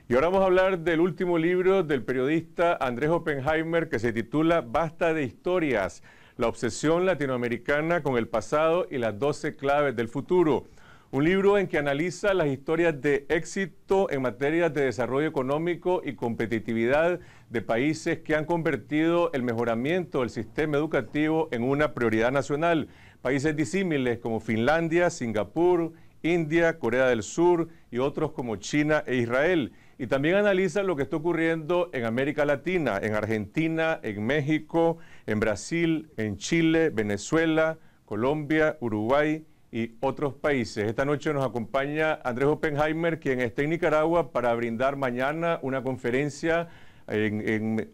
Y ahora vamos a hablar del último libro del periodista Andrés Oppenheimer que se titula Basta de historias, la obsesión latinoamericana con el pasado y las 12 claves del futuro. Un libro en que analiza las historias de éxito en materia de desarrollo económico y competitividad de países que han convertido el mejoramiento del sistema educativo en una prioridad nacional. Países disímiles como Finlandia, Singapur, India, Corea del Sur y otros como China e Israel. Y también analiza lo que está ocurriendo en América Latina, en Argentina, en México, en Brasil, en Chile, Venezuela, Colombia, Uruguay y otros países. Esta noche nos acompaña Andrés Oppenheimer, quien está en Nicaragua para brindar mañana una conferencia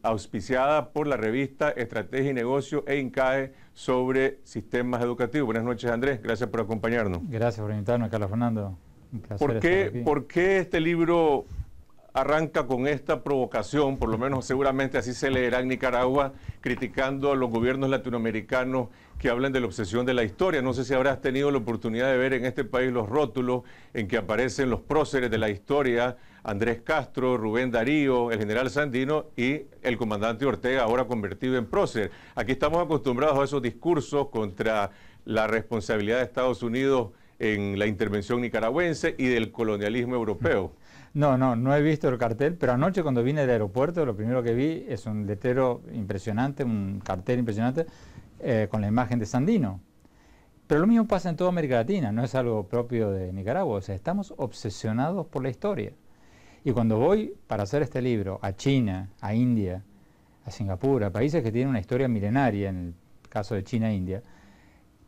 auspiciada por la revista Estrategia y Negocio e INCAE sobre sistemas educativos. Buenas noches, Andrés. Gracias por acompañarnos. Gracias por invitarme, Carlos Fernando. Un placer estar aquí. ¿Por qué este libro arranca con esta provocación? Por lo menos seguramente así se leerá en Nicaragua, criticando a los gobiernos latinoamericanos que hablan de la obsesión de la historia. No sé si habrás tenido la oportunidad de ver en este país los rótulos en que aparecen los próceres de la historia, Andrés Castro, Rubén Darío, el general Sandino y el comandante Ortega, ahora convertido en prócer. Aquí estamos acostumbrados a esos discursos contra la responsabilidad de Estados Unidos en la intervención nicaragüense y del colonialismo europeo. No he visto el cartel, pero anoche cuando vine del aeropuerto lo primero que vi es un letrero impresionante, un cartel impresionante con la imagen de Sandino. Pero lo mismo pasa en toda América Latina, no es algo propio de Nicaragua, o sea, estamos obsesionados por la historia. Y cuando voy para hacer este libro a China, a India, a Singapur, a países que tienen una historia milenaria, en el caso de China e India,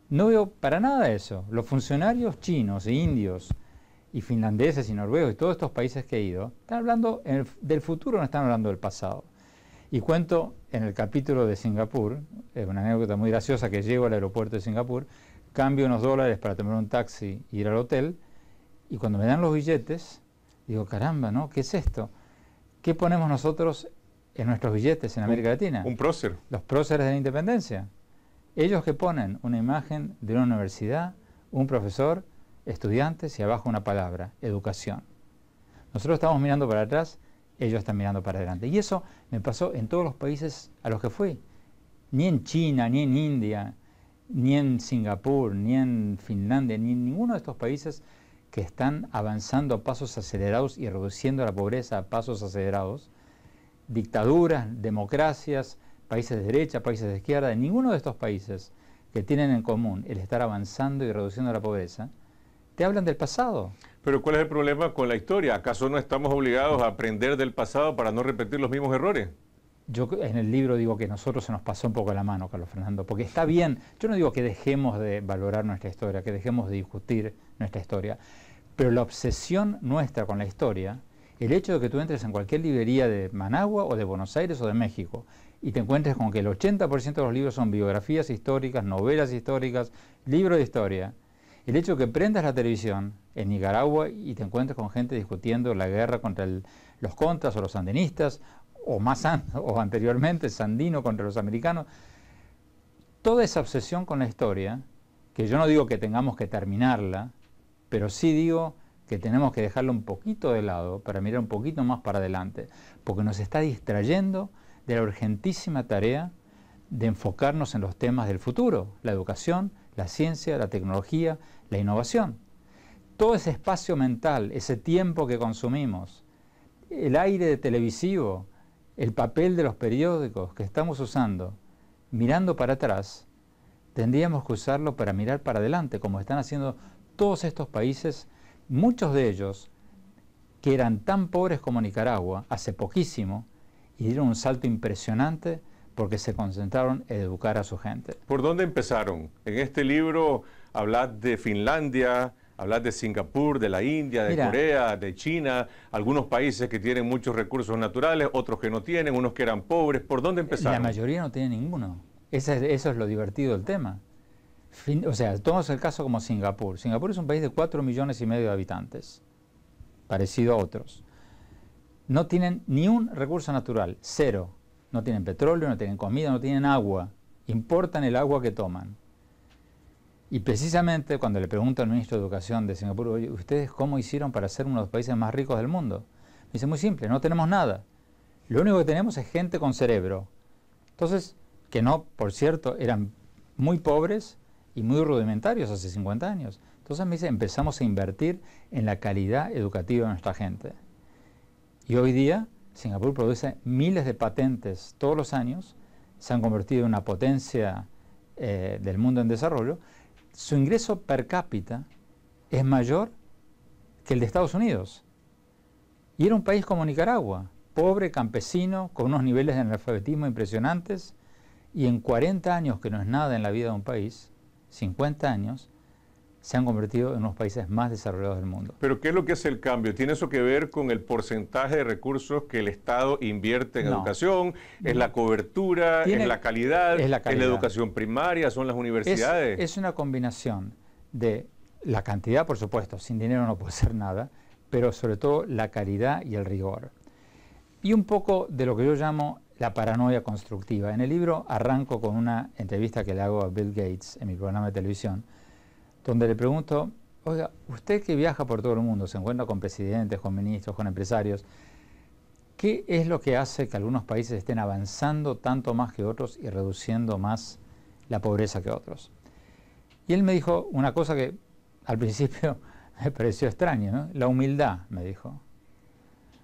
no veo para nada eso. Los funcionarios chinos e indios y finlandeses y noruegos y todos estos países que he ido, están hablando del futuro, no están hablando del pasado. Y cuento en el capítulo de Singapur, una anécdota muy graciosa, que llego al aeropuerto de Singapur, cambio unos dólares para tomar un taxi e ir al hotel, y cuando me dan los billetes, digo, caramba, ¿no? ¿Qué es esto? ¿Qué ponemos nosotros en nuestros billetes en América Latina? Un prócer. Los próceres de la independencia. Ellos que ponen una imagen de una universidad, un profesor, estudiantes y abajo una palabra, educación. Nosotros estamos mirando para atrás, ellos están mirando para adelante. Y eso me pasó en todos los países a los que fui. Ni en China, ni en India, ni en Singapur, ni en Finlandia, ni en ninguno de estos países que están avanzando a pasos acelerados y reduciendo la pobreza a pasos acelerados. Dictaduras, democracias, países de derecha, países de izquierda, en ninguno de estos países que tienen en común el estar avanzando y reduciendo la pobreza, te hablan del pasado. Pero ¿cuál es el problema con la historia? ¿Acaso no estamos obligados a aprender del pasado para no repetir los mismos errores? Yo en el libro digo que a nosotros se nos pasó un poco la mano, Carlos Fernando, porque está bien, yo no digo que dejemos de valorar nuestra historia, que dejemos de discutir nuestra historia, pero la obsesión nuestra con la historia, el hecho de que tú entres en cualquier librería de Managua o de Buenos Aires o de México y te encuentres con que el 80% de los libros son biografías históricas, novelas históricas, libros de historia. El hecho de que prendas la televisión en Nicaragua y te encuentres con gente discutiendo la guerra contra los contras o los sandinistas, o anteriormente Sandino contra los americanos, toda esa obsesión con la historia, que yo no digo que tengamos que terminarla, pero sí digo que tenemos que dejarla un poquito de lado para mirar un poquito más para adelante, porque nos está distrayendo de la urgentísima tarea de enfocarnos en los temas del futuro, la educación, la ciencia, la tecnología, la innovación. Todo ese espacio mental, ese tiempo que consumimos, el aire televisivo, el papel de los periódicos que estamos usando, mirando para atrás, tendríamos que usarlo para mirar para adelante, como están haciendo todos estos países, muchos de ellos que eran tan pobres como Nicaragua hace poquísimo y dieron un salto impresionante porque se concentraron en educar a su gente. ¿Por dónde empezaron? En este libro hablas de Finlandia, hablas de Singapur, de la India, de Corea, de China, algunos países que tienen muchos recursos naturales, otros que no tienen, unos que eran pobres. ¿Por dónde empezaron? La mayoría no tiene ninguno. Eso es lo divertido del tema. O sea, tomamos el caso como Singapur. Singapur es un país de 4,5 millones de habitantes, parecido a otros. No tienen ni un recurso natural, cero. No tienen petróleo, no tienen comida, no tienen agua. Importan el agua que toman. Y precisamente cuando le pregunto al ministro de Educación de Singapur, oye, ¿ustedes cómo hicieron para ser uno de los países más ricos del mundo? Dice, muy simple, no tenemos nada. Lo único que tenemos es gente con cerebro. Entonces, que no, por cierto, eran muy pobres y muy rudimentarios hace 50 años. Entonces me dice, empezamos a invertir en la calidad educativa de nuestra gente. Y hoy día, Singapur produce miles de patentes todos los años, se han convertido en una potencia del mundo en desarrollo. Su ingreso per cápita es mayor que el de Estados Unidos. Y era un país como Nicaragua, pobre, campesino, con unos niveles de analfabetismo impresionantes, y en 40 años, que no es nada en la vida de un país, 50 años, se han convertido en unos países más desarrollados del mundo. ¿Pero qué es lo que hace el cambio? ¿Tiene eso que ver con el porcentaje de recursos que el Estado invierte en educación? ¿Es la cobertura? ¿Es la calidad? ¿Es la educación primaria? ¿Son las universidades? Es una combinación de la cantidad, por supuesto, sin dinero no puede ser nada, pero sobre todo la calidad y el rigor. Y un poco de lo que yo llamo la paranoia constructiva. En el libro arranco con una entrevista que le hago a Bill Gates en mi programa de televisión, donde le pregunto, oiga, usted que viaja por todo el mundo, se encuentra con presidentes, con ministros, con empresarios, ¿qué es lo que hace que algunos países estén avanzando tanto más que otros y reduciendo más la pobreza que otros? Y él me dijo una cosa que al principio me pareció extraña, ¿no? La humildad, me dijo.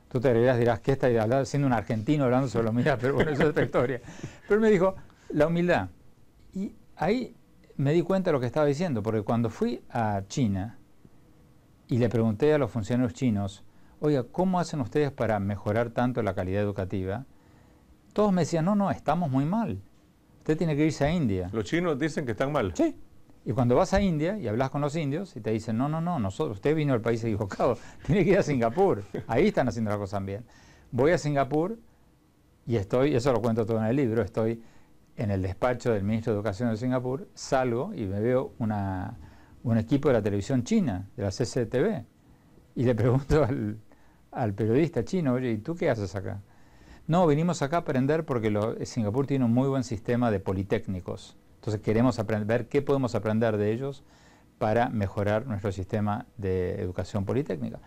Tú te dirás, ¿qué está siendo un argentino hablando sobre la humildad? Pero bueno, eso es otra historia. Pero él me dijo, la humildad. Y ahí me di cuenta de lo que estaba diciendo, porque cuando fui a China y le pregunté a los funcionarios chinos, oiga, ¿cómo hacen ustedes para mejorar tanto la calidad educativa? Todos me decían, no, estamos muy mal. Usted tiene que irse a India. ¿Los chinos dicen que están mal? Sí. Y cuando vas a India y hablas con los indios y te dicen, no, usted vino al país equivocado, tiene que ir a Singapur. Ahí están haciendo las cosas bien. Voy a Singapur y estoy, eso lo cuento todo en el libro, estoy en el despacho del ministro de Educación de Singapur, salgo y me veo un equipo de la televisión china, de la CCTV, y le pregunto al periodista chino, oye, ¿y tú qué haces acá? No, vinimos acá a aprender porque Singapur tiene un muy buen sistema de politécnicos. Entonces queremos ver qué podemos aprender de ellos para mejorar nuestro sistema de educación politécnica.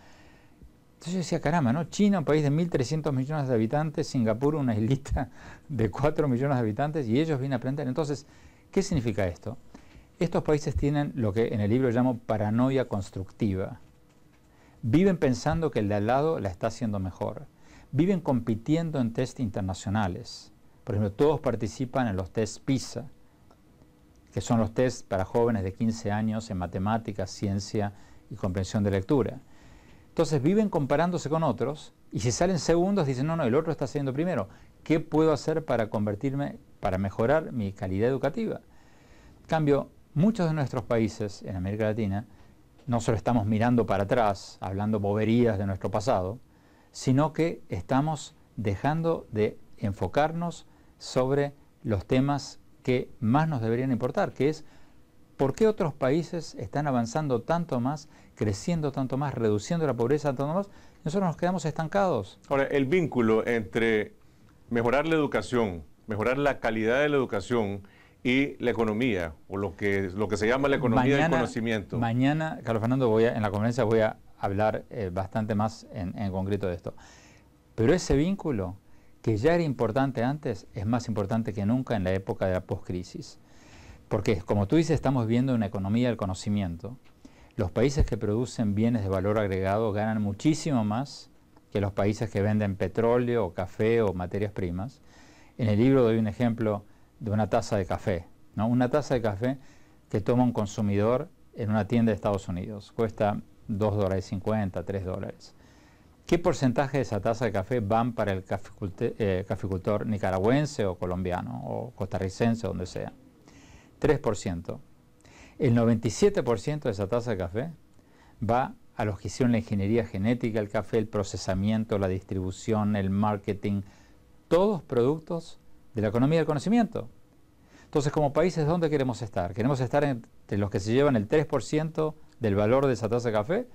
Entonces yo decía, caramba, ¿no? China, un país de 1.300 millones de habitantes, Singapur, una islita de 4 millones de habitantes, y ellos vienen a aprender. Entonces, ¿qué significa esto? Estos países tienen lo que en el libro llamo paranoia constructiva. Viven pensando que el de al lado la está haciendo mejor. Viven compitiendo en test internacionales. Por ejemplo, todos participan en los test PISA, que son los test para jóvenes de 15 años en matemáticas, ciencia y comprensión de lectura. Entonces viven comparándose con otros y si salen segundos dicen, no, el otro está haciendo primero. ¿Qué puedo hacer para para mejorar mi calidad educativa? En cambio, muchos de nuestros países en América Latina no solo estamos mirando para atrás, hablando boberías de nuestro pasado, sino que estamos dejando de enfocarnos sobre los temas que más nos deberían importar, que es por qué otros países están avanzando tanto más, creciendo tanto más, reduciendo la pobreza tanto más, y nosotros nos quedamos estancados. Ahora, el vínculo entre mejorar la educación, mejorar la calidad de la educación y la economía, o lo que se llama la economía del conocimiento. Mañana, Carlos Fernando, en la conferencia voy a hablar bastante más en concreto de esto. Pero ese vínculo, que ya era importante antes, es más importante que nunca en la época de la poscrisis. Porque, como tú dices, estamos viendo una economía del conocimiento. Los países que producen bienes de valor agregado ganan muchísimo más que los países que venden petróleo, o café o materias primas. En el libro doy un ejemplo de una taza de café, ¿no? Una taza de café que toma un consumidor en una tienda de Estados Unidos. Cuesta $2.50, $3. ¿Qué porcentaje de esa taza de café van para el caficultor nicaragüense o colombiano o costarricense, donde sea? 3%. El 97% de esa taza de café va a los que hicieron la ingeniería genética del café, el procesamiento, la distribución, el marketing, todos productos de la economía del conocimiento. Entonces, como países, ¿dónde queremos estar? ¿Queremos estar entre los que se llevan el 3% del valor de esa taza de café?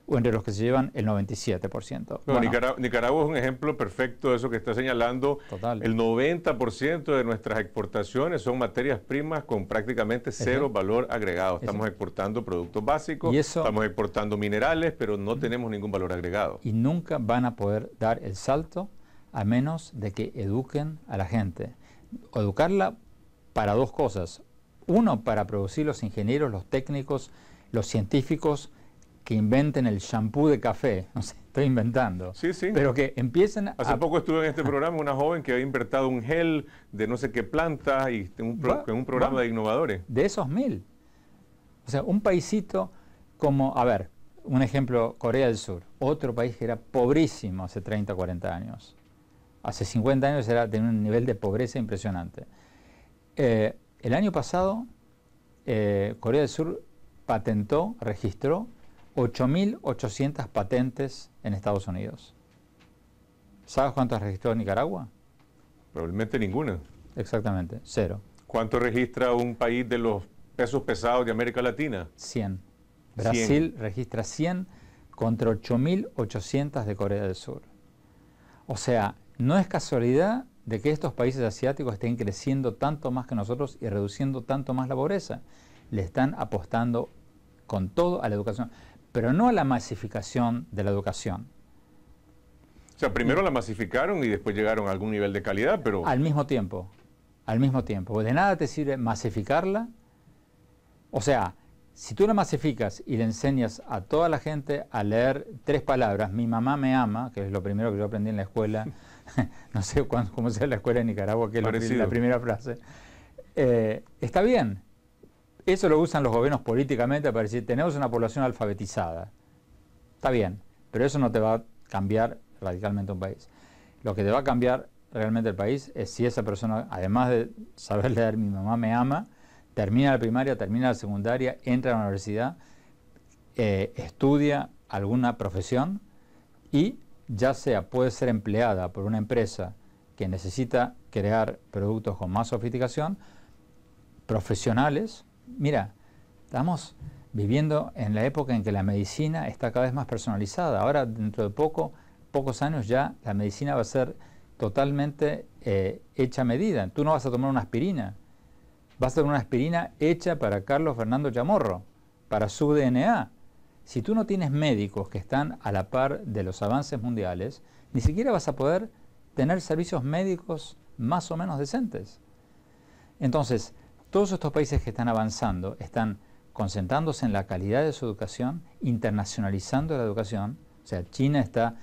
o entre los que se llevan el 97%. Bueno, Bueno, Nicaragua es un ejemplo perfecto de eso que está señalando. total. El 90% de nuestras exportaciones son materias primas con prácticamente cero valor agregado. Estamos exportando productos básicos, y eso, estamos exportando minerales, pero no tenemos ningún valor agregado. y nunca van a poder dar el salto a menos de que eduquen a la gente. Educarla para dos cosas. Uno, para producir los ingenieros, los técnicos, los científicos que inventen el shampoo de café. No sé, estoy inventando. Sí, sí. Pero que empiecen Hace poco estuve en este programa una joven que había inventado un gel de no sé qué planta y en un programa de innovadores. De esos 1000. O sea, un paísito como, a ver, un ejemplo, Corea del Sur. Otro país que era pobrísimo hace 30, 40 años. Hace 50 años tenía un nivel de pobreza impresionante. El año pasado, Corea del Sur registró 8.800 patentes en Estados Unidos. ¿Sabes cuántas registró Nicaragua? Probablemente ninguna. Exactamente, 0. ¿Cuánto registra un país de los pesos pesados de América Latina? 100. Brasil registra 100 contra 8.800 de Corea del Sur. O sea, no es casualidad de que estos países asiáticos estén creciendo tanto más que nosotros y reduciendo tanto más la pobreza. Le están apostando con todo a la educación, pero no a la masificación de la educación. O sea, primero la masificaron y después llegaron a algún nivel de calidad, pero... Al mismo tiempo. De nada te sirve masificarla. O sea, si tú la masificas y le enseñas a toda la gente a leer 3 palabras, mi mamá me ama, que es lo primero que yo aprendí en la escuela, no sé cómo sea la escuela en Nicaragua, que es la primera frase, está bien. Eso lo usan los gobiernos políticamente para decir, tenemos una población alfabetizada. Está bien, pero eso no te va a cambiar radicalmente un país. Lo que te va a cambiar realmente el país es si esa persona, además de saber leer mi mamá me ama, termina la primaria, termina la secundaria, entra a la universidad, estudia alguna profesión y ya sea puede ser empleada por una empresa que necesita crear productos con más sofisticación, profesionales. Mira, estamos viviendo en la época en que la medicina está cada vez más personalizada. Ahora, dentro de pocos años ya la medicina va a ser totalmente hecha a medida. Tú no vas a tomar una aspirina. Vas a tomar una aspirina hecha para Carlos Fernando Chamorro, para su DNA. Si tú no tienes médicos que están a la par de los avances mundiales, ni siquiera vas a poder tener servicios médicos más o menos decentes. Entonces, todos estos países que están avanzando están concentrándose en la calidad de su educación, internacionalizando la educación. O sea, China está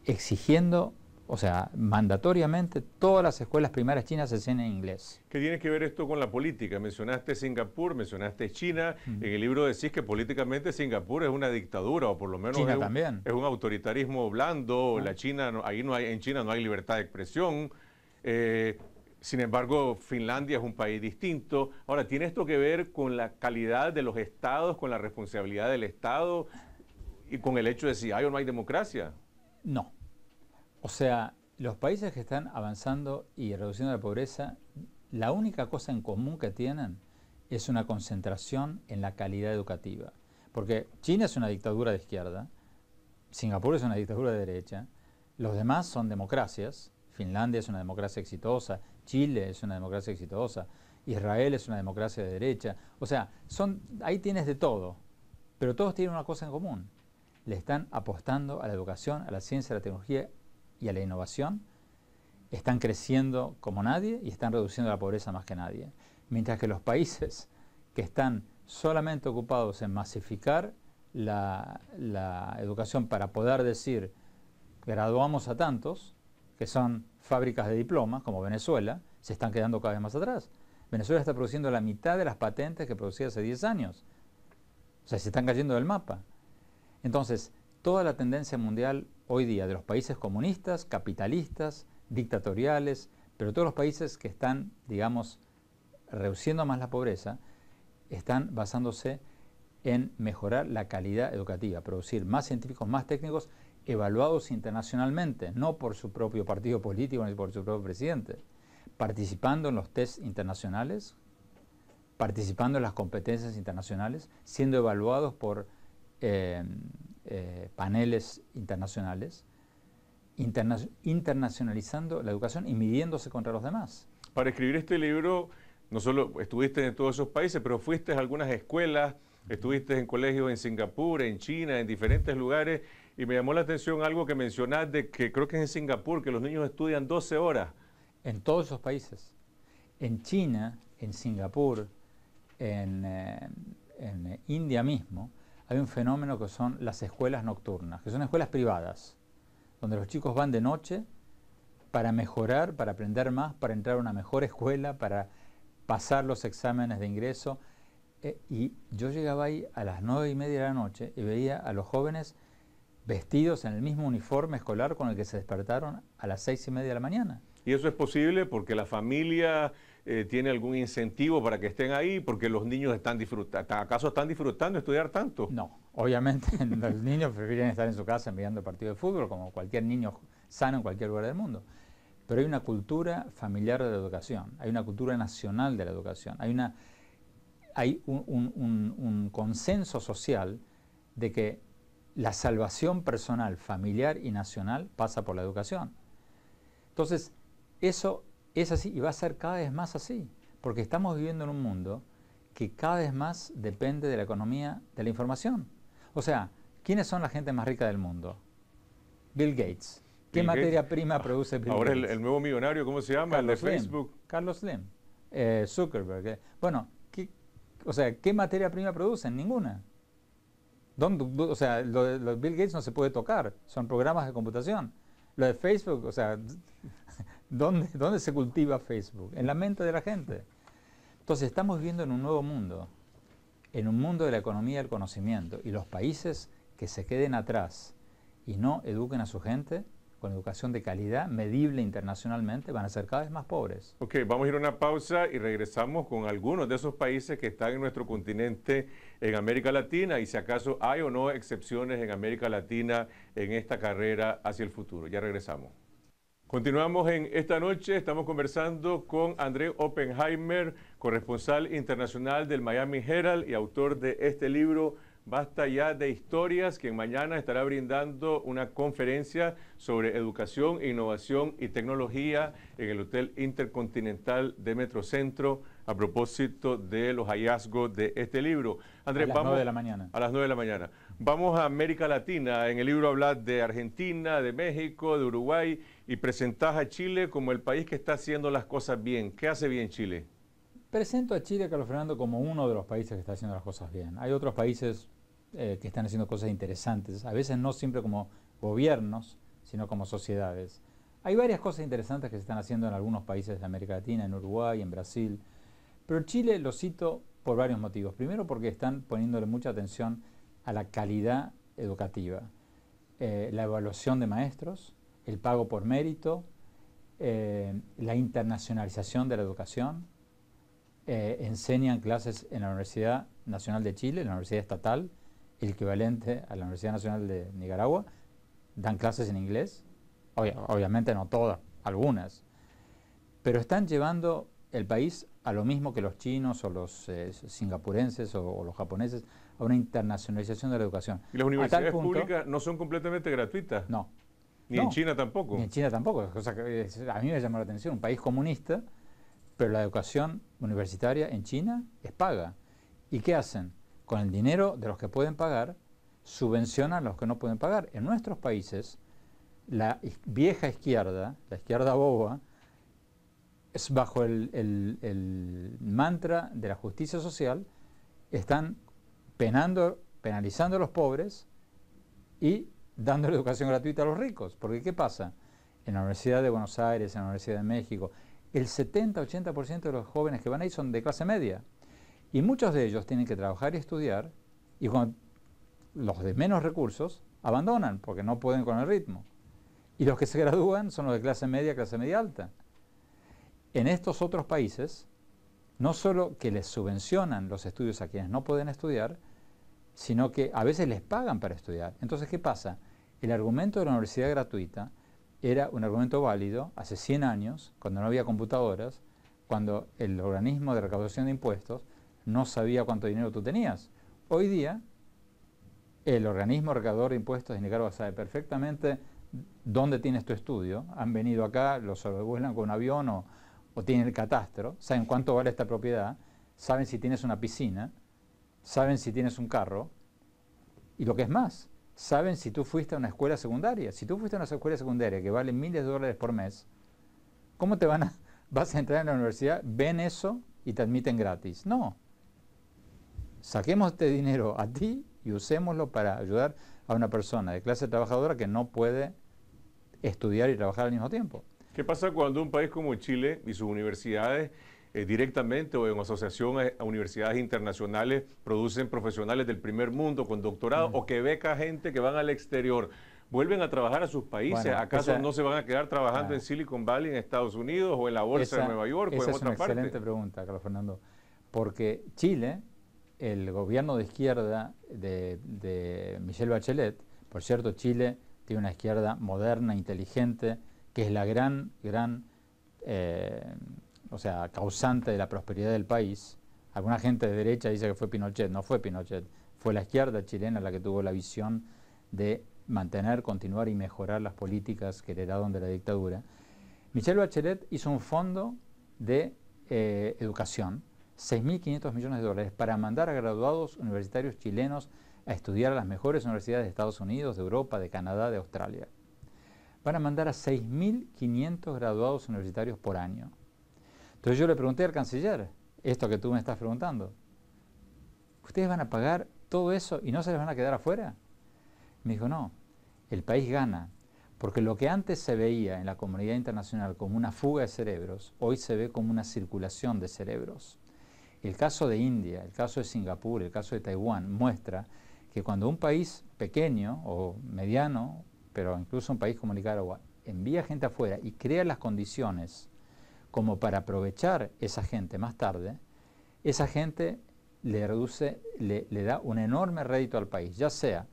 exigiendo, o sea, mandatoriamente, todas las escuelas primarias chinas se enseñan en inglés. ¿Qué tiene que ver esto con la política? Mencionaste Singapur, mencionaste China. En el libro decís que políticamente Singapur es una dictadura, o por lo menos China también. Es un autoritarismo blando. La China, en China no hay libertad de expresión. Sin embargo, Finlandia es un país distinto. Ahora, ¿tiene esto que ver con la calidad de los estados, con la responsabilidad del Estado y con el hecho de si hay o no hay democracia? No. O sea, los países que están avanzando y reduciendo la pobreza, la única cosa en común que tienen es una concentración en la calidad educativa. Porque China es una dictadura de izquierda, Singapur es una dictadura de derecha, los demás son democracias. Finlandia es una democracia exitosa, Chile es una democracia exitosa, Israel es una democracia de derecha. O sea, ahí tienes de todo, pero todos tienen una cosa en común. Le están apostando a la educación, a la ciencia, a la tecnología y a la innovación. Están creciendo como nadie y están reduciendo la pobreza más que nadie. Mientras que los países que están solamente ocupados en masificar la educación para poder decir graduamos a tantos, que son fábricas de diplomas, como Venezuela, se están quedando cada vez más atrás. Venezuela está produciendo la mitad de las patentes que producía hace 10 años. O sea, se están cayendo del mapa. Entonces, toda la tendencia mundial hoy día de los países comunistas, capitalistas, dictatoriales, pero todos los países que están, digamos, reduciendo más la pobreza, están basándose en mejorar la calidad educativa, producir más científicos, más técnicos, evaluados internacionalmente, no por su propio partido político ni por su propio presidente, participando en los tests internacionales, participando en las competencias internacionales, siendo evaluados por paneles internacionales, internacionalizando la educación y midiéndose contra los demás. Para escribir este libro, no solo estuviste en todos esos países, pero fuiste a algunas escuelas, estuviste en colegios en Singapur, en China, en diferentes lugares, y me llamó la atención algo que mencionás de que creo que es en Singapur, que los niños estudian 12 horas. En todos esos países. En China, en Singapur, en India mismo, hay un fenómeno que son las escuelas nocturnas, que son escuelas privadas, donde los chicos van de noche para mejorar, para aprender más, para entrar a una mejor escuela, para pasar los exámenes de ingreso. Y yo llegaba ahí a las 9:30 de la noche y veía a los jóvenes vestidos en el mismo uniforme escolar con el que se despertaron a las 6:30 de la mañana. ¿Y eso es posible porque la familia tiene algún incentivo para que estén ahí? ¿Porque los niños están disfrutando? ¿Acaso están disfrutando estudiar tanto? No, obviamente los niños prefieren estar en su casa mirando partidos de fútbol, como cualquier niño sano en cualquier lugar del mundo. Pero hay una cultura familiar de la educación, hay una cultura nacional de la educación, hay un consenso social de que la salvación personal, familiar y nacional pasa por la educación. Entonces, eso es así y va a ser cada vez más así, porque estamos viviendo en un mundo que cada vez más depende de la economía de la información. O sea, ¿quiénes son la gente más rica del mundo? Bill Gates. ¿Qué materia prima produce Bill Gates? Ahora el nuevo millonario, ¿cómo se llama? Carlos el de Facebook. Slim. Carlos Slim. Zuckerberg. Bueno, ¿qué materia prima producen? Ninguna. O sea, lo de Bill Gates no se puede tocar, son programas de computación. Lo de Facebook, o sea, ¿dónde se cultiva Facebook? En la mente de la gente. Entonces estamos viviendo en un nuevo mundo, en un mundo de la economía del conocimiento, y los países que se queden atrás y no eduquen a su gente con educación de calidad, medible internacionalmente, van a ser cada vez más pobres. Ok, vamos a ir a una pausa y regresamos con algunos de esos países que están en nuestro continente, en América Latina, y si acaso hay o no excepciones en América Latina en esta carrera hacia el futuro. Ya regresamos. Continuamos en esta noche, estamos conversando con André Oppenheimer, corresponsal internacional del Miami Herald y autor de este libro, Basta ya de historias, quien mañana estará brindando una conferencia sobre educación, innovación y tecnología en el Hotel Intercontinental de Metrocentro a propósito de los hallazgos de este libro. Andrés, a las 9 de la mañana. A las 9 de la mañana. Vamos a América Latina. En el libro hablas de Argentina, de México, de Uruguay y presentás a Chile como el país que está haciendo las cosas bien. ¿Qué hace bien Chile? Presento a Chile, Carlos Fernando, como uno de los países que está haciendo las cosas bien. Hay otros países que están haciendo cosas interesantes, a veces no siempre como gobiernos, sino como sociedades. Hay varias cosas interesantes que se están haciendo en algunos países de América Latina, en Uruguay, en Brasil, pero Chile lo cito por varios motivos. Primero porque están poniéndole mucha atención a la calidad educativa, la evaluación de maestros, el pago por mérito, la internacionalización de la educación. Enseñan clases en la Universidad Nacional de Chile, en la Universidad Estatal, el equivalente a la Universidad Nacional de Nicaragua, dan clases en inglés, obviamente no todas, algunas, pero están llevando el país a lo mismo que los chinos o los singapurenses o los japoneses, a una internacionalización de la educación. ¿Y las universidades públicas no son completamente gratuitas? No. ¿Ni en China tampoco? Ni en China tampoco, cosa que a mí me llamó la atención, un país comunista, pero la educación universitaria en China es paga. ¿Y qué hacen? Con el dinero de los que pueden pagar, subvencionan a los que no pueden pagar. En nuestros países, la vieja izquierda, la izquierda boba, es bajo el mantra de la justicia social, están penalizando a los pobres y dando la educación gratuita a los ricos. Porque ¿qué pasa? En la Universidad de Buenos Aires, en la Universidad de México, el 70-80% de los jóvenes que van ahí son de clase media. Y muchos de ellos tienen que trabajar y estudiar, y cuando los de menos recursos abandonan porque no pueden con el ritmo. Y los que se gradúan son los de clase media alta. En estos otros países, no solo que les subvencionan los estudios a quienes no pueden estudiar, sino que a veces les pagan para estudiar. Entonces, ¿qué pasa? El argumento de la universidad gratuita era un argumento válido hace 100 años, cuando no había computadoras, cuando el organismo de recaudación de impuestos no sabía cuánto dinero tú tenías. Hoy día, el organismo recaudador de impuestos de Nicaragua sabe perfectamente dónde tienes tu estudio. Han venido acá, lo sobrevuelan con un avión o tienen el catastro, saben cuánto vale esta propiedad, saben si tienes una piscina, saben si tienes un carro, y lo que es más, saben si tú fuiste a una escuela secundaria. Si tú fuiste a una escuela secundaria que vale miles de dólares por mes, ¿cómo te vas a entrar en la universidad? Ven eso y te admiten gratis. No. Saquemos este dinero a ti y usémoslo para ayudar a una persona de clase trabajadora que no puede estudiar y trabajar al mismo tiempo. ¿Qué pasa cuando un país como Chile y sus universidades directamente o en asociación a universidades internacionales producen profesionales del primer mundo con doctorado o que beca gente que van al exterior? ¿Vuelven a trabajar a sus países? Bueno, ¿Acaso no se van a quedar trabajando en Silicon Valley, en Estados Unidos, o en la Bolsa de Nueva York, o en otra parte? Esa es una excelente pregunta, Carlos Fernando, porque Chile, el gobierno de izquierda de Michelle Bachelet, por cierto, Chile tiene una izquierda moderna, inteligente, que es la gran causante de la prosperidad del país. Alguna gente de derecha dice que fue Pinochet. No fue Pinochet, fue la izquierda chilena la que tuvo la visión de mantener, continuar y mejorar las políticas que heredaron de la dictadura. Michelle Bachelet hizo un fondo de educación, 6.500 millones de dólares, para mandar a graduados universitarios chilenos a estudiar a las mejores universidades de Estados Unidos, de Europa, de Canadá, de Australia. Van a mandar a 6.500 graduados universitarios por año. Entonces yo le pregunté al canciller, esto que tú me estás preguntando, ¿ustedes van a pagar todo eso y no se les van a quedar afuera? Me dijo, no, el país gana, porque lo que antes se veía en la comunidad internacional como una fuga de cerebros, hoy se ve como una circulación de cerebros. El caso de India, el caso de Singapur, el caso de Taiwán muestra que cuando un país pequeño o mediano, pero incluso un país como Nicaragua, envía gente afuera y crea las condiciones como para aprovechar esa gente más tarde, esa gente le da un enorme rédito al país, ya sea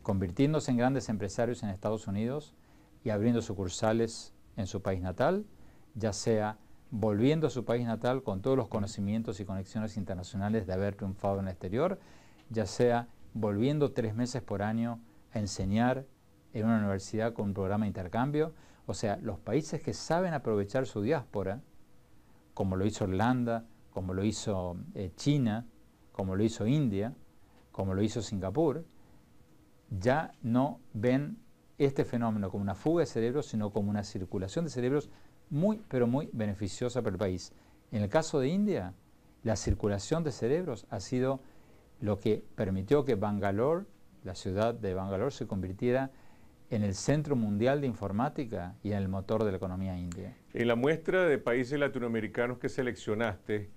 convirtiéndose en grandes empresarios en Estados Unidos y abriendo sucursales en su país natal, ya sea volviendo a su país natal con todos los conocimientos y conexiones internacionales de haber triunfado en el exterior, ya sea volviendo 3 meses por año a enseñar en una universidad con un programa de intercambio. O sea, los países que saben aprovechar su diáspora, como lo hizo Irlanda, como lo hizo China, como lo hizo India, como lo hizo Singapur, ya no ven este fenómeno como una fuga de cerebros, sino como una circulación de cerebros muy, pero muy beneficiosa para el país. En el caso de India, la circulación de cerebros ha sido lo que permitió que Bangalore, la ciudad de Bangalore, se convirtiera en el centro mundial de informática y en el motor de la economía india. En la muestra de países latinoamericanos que seleccionaste,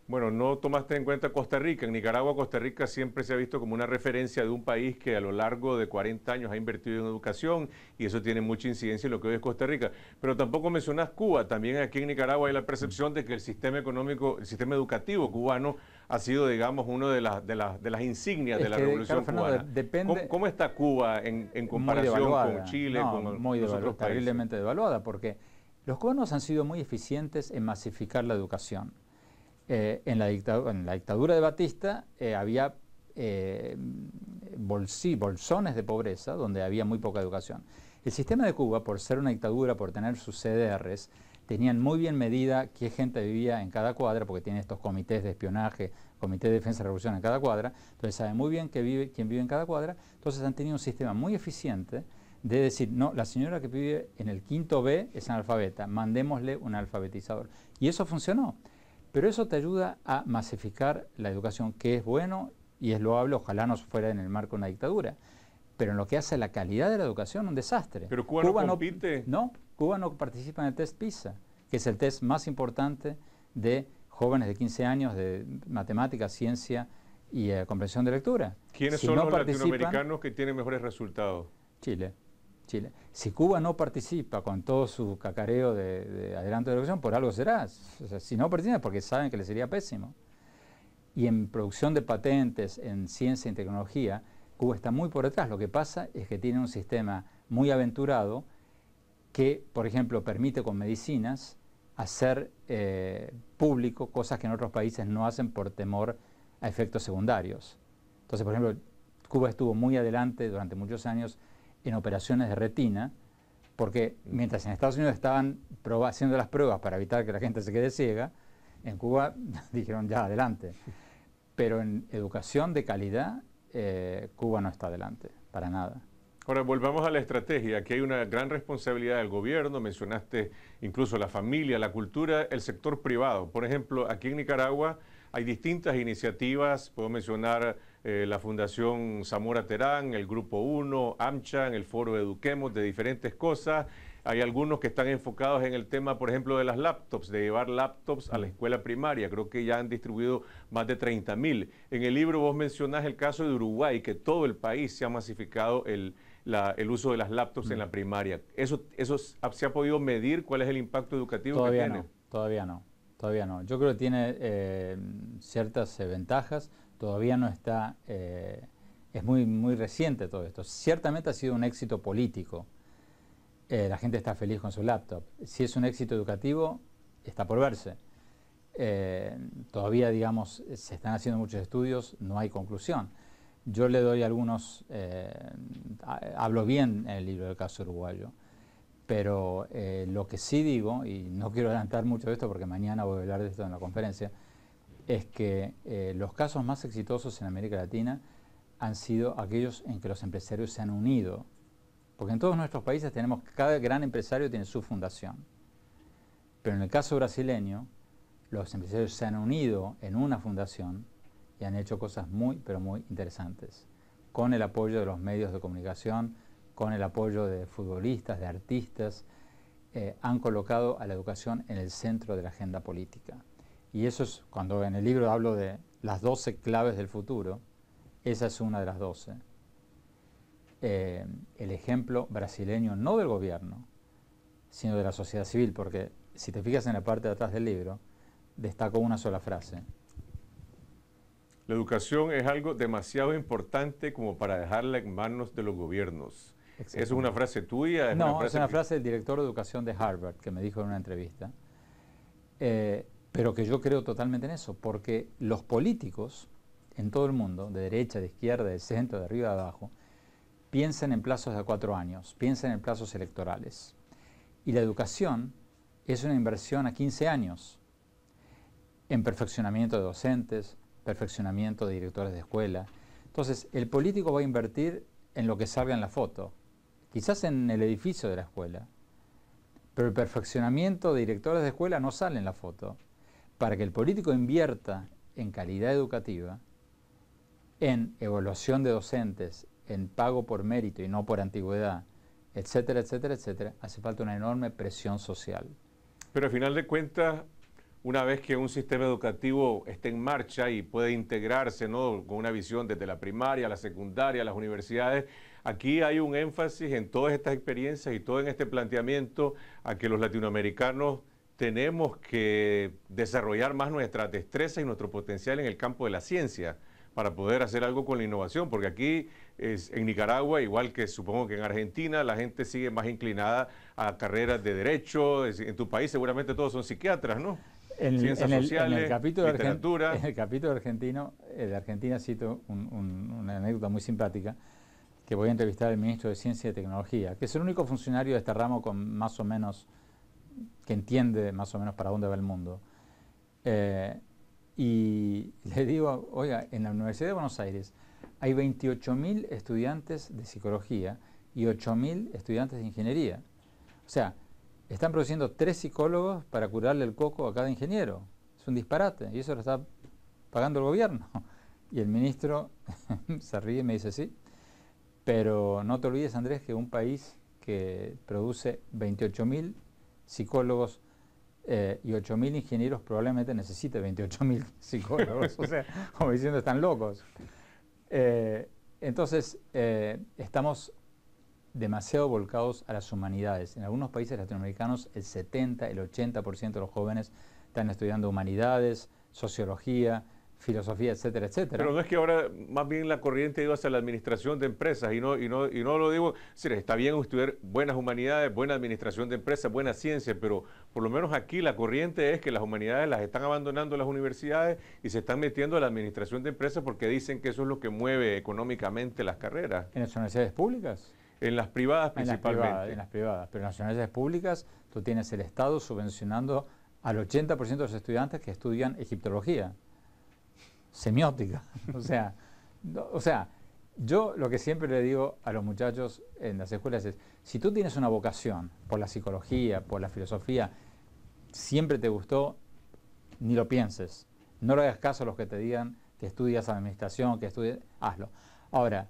bueno, no tomaste en cuenta Costa Rica. En Nicaragua, Costa Rica siempre se ha visto como una referencia de un país que a lo largo de 40 años ha invertido en educación y eso tiene mucha incidencia en lo que hoy es Costa Rica. Pero tampoco mencionas Cuba. También aquí en Nicaragua hay la percepción de que el sistema económico, el sistema educativo cubano ha sido, digamos, uno de las insignias de la Revolución cubana. ¿Cómo está Cuba en comparación con Chile, con los otros países? Terriblemente devaluada, porque los cubanos han sido muy eficientes en masificar la educación. En la dictadura de Batista había bolsones de pobreza donde había muy poca educación. El sistema de Cuba, por ser una dictadura, por tener sus CDRs, tenían muy bien medida qué gente vivía en cada cuadra, porque tienen estos comités de espionaje, comités de defensa de la revolución en cada cuadra, entonces saben muy bien quién vive en cada cuadra, entonces han tenido un sistema muy eficiente de decir, no, la señora que vive en el quinto B es analfabeta, mandémosle un alfabetizador. Y eso funcionó. Pero eso te ayuda a masificar la educación, que es bueno y es loable, ojalá no fuera en el marco de una dictadura. Pero en lo que hace a la calidad de la educación, un desastre. Pero Cuba no compite. No, Cuba no participa en el test PISA, que es el test más importante de jóvenes de 15 años de matemáticas, ciencia y comprensión de lectura. ¿Quiénes son los latinoamericanos que tienen mejores resultados? Chile. Si Cuba no participa con todo su cacareo de adelanto de educación, por algo será. O sea, si no participa es porque saben que les sería pésimo. Y en producción de patentes, en ciencia y tecnología, Cuba está muy por detrás. Lo que pasa es que tiene un sistema muy aventurado que, por ejemplo, permite con medicinas hacer público cosas que en otros países no hacen por temor a efectos secundarios. Entonces, por ejemplo, Cuba estuvo muy adelante durante muchos años en operaciones de retina, porque mientras en Estados Unidos estaban haciendo las pruebas para evitar que la gente se quede ciega, en Cuba dijeron ya, adelante. Pero en educación de calidad, Cuba no está adelante, para nada. Ahora, volvamos a la estrategia. Aquí hay una gran responsabilidad del gobierno, mencionaste incluso la familia, la cultura, el sector privado. Por ejemplo, aquí en Nicaragua hay distintas iniciativas, puedo mencionar la Fundación Zamora Terán, el Grupo 1, AmCham, el Foro Eduquemos, de diferentes cosas. Hay algunos que están enfocados en el tema, por ejemplo, de las laptops, de llevar laptops a la escuela primaria. Creo que ya han distribuido más de 30.000. En el libro vos mencionás el caso de Uruguay, que todo el país se ha masificado el uso de las laptops en la primaria. ¿Eso se ha podido medir? ¿Cuál es el impacto educativo que tiene? Todavía no. Yo creo que tiene ciertas ventajas. Todavía no está, es muy reciente todo esto. Ciertamente ha sido un éxito político. La gente está feliz con su laptop. Si es un éxito educativo, está por verse. Todavía, digamos, se están haciendo muchos estudios, no hay conclusión. Yo le doy algunos, hablo bien en el libro del caso uruguayo, pero lo que sí digo, y no quiero adelantar mucho de esto porque mañana voy a hablar de esto en la conferencia, es que los casos más exitosos en América Latina han sido aquellos en que los empresarios se han unido. Porque en todos nuestros países cada gran empresario tiene su fundación. Pero en el caso brasileño, los empresarios se han unido en una fundación y han hecho cosas pero muy interesantes. Con el apoyo de los medios de comunicación, con el apoyo de futbolistas, de artistas, han colocado a la educación en el centro de la agenda política. Y eso es, cuando en el libro hablo de las 12 claves del futuro, esa es una de las 12. El ejemplo brasileño, no del gobierno, sino de la sociedad civil, porque si te fijas en la parte de atrás del libro, destaco una sola frase. La educación es algo demasiado importante como para dejarla en manos de los gobiernos. ¿Eso es una frase tuya? No, es una frase del director de educación de Harvard, que me dijo en una entrevista, pero que yo creo totalmente en eso, porque los políticos en todo el mundo, de derecha, de izquierda, de centro, de arriba, de abajo, piensan en plazos de 4 años, piensan en plazos electorales. Y la educación es una inversión a 15 años en perfeccionamiento de docentes, perfeccionamiento de directores de escuela. Entonces, el político va a invertir en lo que salga en la foto, quizás en el edificio de la escuela, pero el perfeccionamiento de directores de escuela no sale en la foto. Para que el político invierta en calidad educativa, en evaluación de docentes, en pago por mérito y no por antigüedad, etcétera, etcétera, etcétera, hace falta una enorme presión social. Pero al final de cuentas, una vez que un sistema educativo esté en marcha y puede integrarse, ¿no?, con una visión desde la primaria, la secundaria, las universidades, aquí hay un énfasis en todas estas experiencias y todo en este planteamiento a que los latinoamericanos tenemos que desarrollar más nuestras destrezas y nuestro potencial en el campo de la ciencia para poder hacer algo con la innovación, porque aquí en Nicaragua, igual que supongo que en Argentina, la gente sigue más inclinada a carreras de derecho. En tu país seguramente todos son psiquiatras, ¿no? Ciencias sociales, en el capítulo literatura. En el capítulo de Argentina cito una anécdota muy simpática, que voy a entrevistar al ministro de Ciencia y Tecnología, que es el único funcionario de este ramo con más o menos, que entiende más o menos para dónde va el mundo. Y le digo, oiga, en la Universidad de Buenos Aires hay 28.000 estudiantes de psicología y 8.000 estudiantes de ingeniería. O sea, están produciendo 3 psicólogos para curarle el coco a cada ingeniero. Es un disparate, y eso lo está pagando el gobierno. Y el ministro se ríe y me dice, sí, pero no te olvides, Andrés, que un país que produce 28.000 psicólogos y 8.000 ingenieros probablemente necesite 28.000 psicólogos. O sea, como diciendo, están locos. Entonces, estamos demasiado volcados a las humanidades. En algunos países latinoamericanos el 70, el 80% de los jóvenes están estudiando humanidades, sociología, filosofía, etcétera, etcétera. Pero no es que ahora más bien la corriente ha ido hacia la administración de empresas y no lo digo, es decir, está bien estudiar buenas humanidades, buena administración de empresas, buena ciencia, pero por lo menos aquí la corriente es que las humanidades las están abandonando las universidades y se están metiendo a la administración de empresas porque dicen que eso es lo que mueve económicamente las carreras. ¿En las universidades públicas? En las privadas principalmente. En las privadas, pero en las universidades públicas tú tienes el Estado subvencionando al 80% de los estudiantes que estudian egiptología, semiótica. O sea, yo lo que siempre le digo a los muchachos en las escuelas es, si tú tienes una vocación por la psicología, por la filosofía, siempre te gustó, ni lo pienses. No le hagas caso a los que te digan que estudias administración, que estudias, hazlo. Ahora,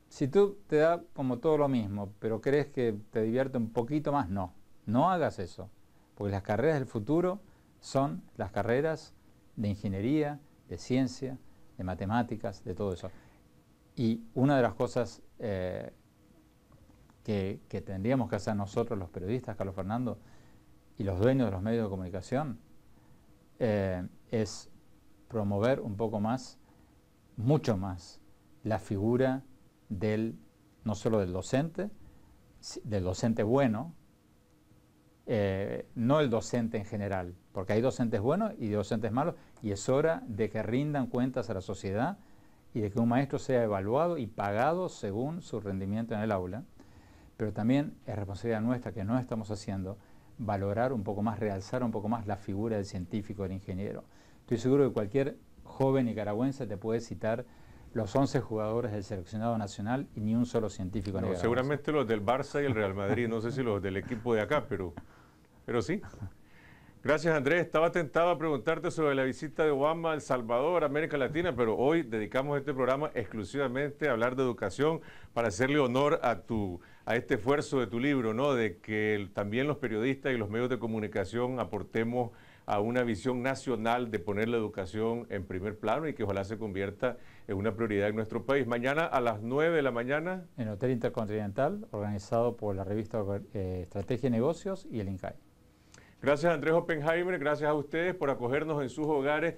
si tú te da como todo lo mismo, pero crees que te divierte un poquito más, no hagas eso. Porque las carreras del futuro son las carreras de ingeniería, de ciencia, de matemáticas, de todo eso. Y una de las cosas que tendríamos que hacer nosotros los periodistas, Carlos Fernando, y los dueños de los medios de comunicación, es promover un poco más, mucho más, la figura no solo del docente bueno, no el docente en general, porque hay docentes buenos y docentes malos, y es hora de que rindan cuentas a la sociedad y de que un maestro sea evaluado y pagado según su rendimiento en el aula. Pero también es responsabilidad nuestra, que no estamos haciendo, valorar un poco más, realzar un poco más la figura del científico, del ingeniero. Estoy seguro que cualquier joven nicaragüense te puede citar los 11 jugadores del seleccionado nacional y ni un solo científico nicaragüense. Seguramente los del Barça y el Real Madrid, no sé si los del equipo de acá, pero sí. Gracias, Andrés. Estaba tentado a preguntarte sobre la visita de Obama a El Salvador, América Latina, pero hoy dedicamos este programa exclusivamente a hablar de educación para hacerle honor a este esfuerzo de tu libro, ¿no? De que también los periodistas y los medios de comunicación aportemos a una visión nacional de poner la educación en primer plano y que ojalá se convierta en una prioridad en nuestro país. Mañana a las 9 de la mañana. En el Hotel Intercontinental, organizado por la revista Estrategia y Negocios y el INCAE. Gracias, Andrés Oppenheimer, gracias a ustedes por acogernos en sus hogares